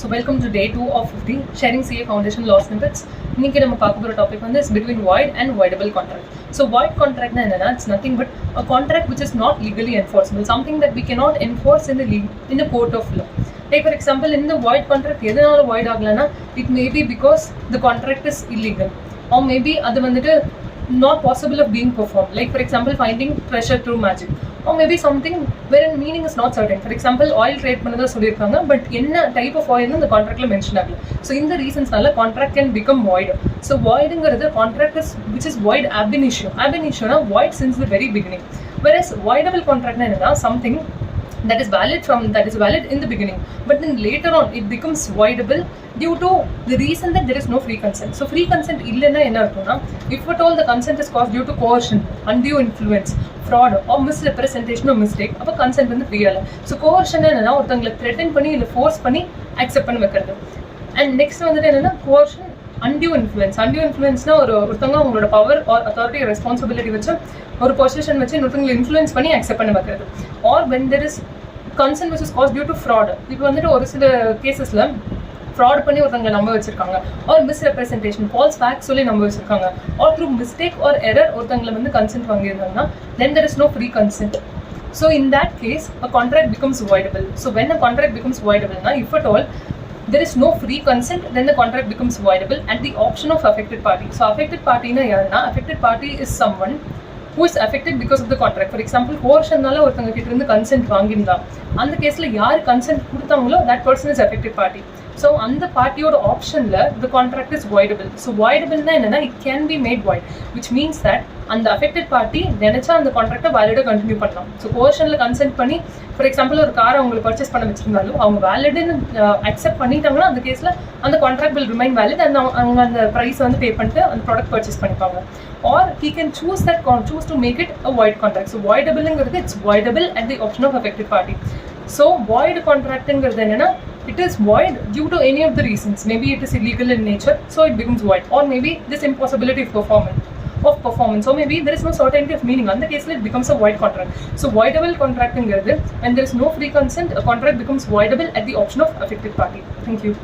So welcome to day 2 of 50 sharing CA foundation law snippets. இன்னைக்கு நம்ம பார்க்க போற டாபிக் வந்து is between void and voidable contract. So void contract na enna it's nothing but a contract which is not legally enforceable, something that we cannot enforce in the court of law. Take for example, in the void contract எதனால void ஆகலனா it may be because the contract is illegal or maybe அது வந்துட்டு not possible of being performed, like for example finding treasure through magic, or maybe something wherein meaning is not certain. For example, oil trade பண்ணதா சொல்லிருக்காங்க, but என்ன type of oil இந்த contractல mention ஆகல. So இந்த reasonsனால contract can become void. So voidங்கிறது contract is which is void ab initio. Ab initio na void since the very beginning. Whereas voidable contract na enna something that is valid in the beginning, but then later on it becomes voidable due to the reason that there is no free consent. So free consent illena enna irukona, if at all the consent is caused due to coercion, undue influence, fraud or misrepresentation or mistake, appo consent vandu free alla. So coercion enna orthangala threaten panni illa force panni accept panna vekkradhu. And next vandu enna coercion, undue influence na ஒருத்தங்க அவங்களோட power R authority responsibility வச்சு ஒரு position வச்சு இன்னொருத்தங்களை influence பண்ணி accept பண்ண வைக்கிறது. Or when there is consent which is caused due to fraud. இப்போ வந்துட்டு ஒரு சில கேசஸ்ல ஃப்ராட் பண்ணி ஒருத்தவங்களை நம்ப வச்சிருக்காங்க, ஆர் மிஸ்ரெப்ரசன்டேஷன் ஃபால்ஸ் ஃபேக்ட் சொல்லி நம்ப வச்சிருக்காங்க, or through mistake or error ஒருத்தவங்களை வந்து கன்சென்ட் வாங்கியிருந்தாங்கன்னா then there is no free consent. So in that case a contract becomes voidable. So when a contract becomes voidable na, if at all there is no free consent, then the contract becomes voidable at the option of affected party. So affected party na yarna, affected party is someone who is affected because of the contract. For example, coercion nala orthanga kitta irundhu consent vaangirundha, and case la yaar consent kuduthavangalo that person is affected party. So and the party oda option la the contract is voidable. So voidable na enna, it can be made void, which means that and the affected party nenacha and the contract valid continue pannalam. So coercion la consent panni, for example ஒரு car அவங்க purchase பண்ண வச்சிருந்தாலும் அவங்க வேலிட்னு accept பண்ணிட்டாங்கன்னா அந்த கேஸ்ல அந்த contract will remain valid and அவங்க அந்த பிரைஸ் வந்து பே பண்ணிட்டு அந்த ப்ராடக்ட் பர்ச்சேஸ் பண்ணிப்பாங்க. Or he can choose to make it a void contract. So voidableங்கிறது it's voidable at the option of affected party. So void contractங்கிறது என்னன்னா it is void due to any of the reasons. Maybe it is illegal in nature, so it becomes void, or maybe this impossibility of performance, or maybe there is no certainty of meaning. On the case it becomes a void contract. So voidable contracting, when there is no free consent, a contract becomes voidable at the option of affected party. Thank you.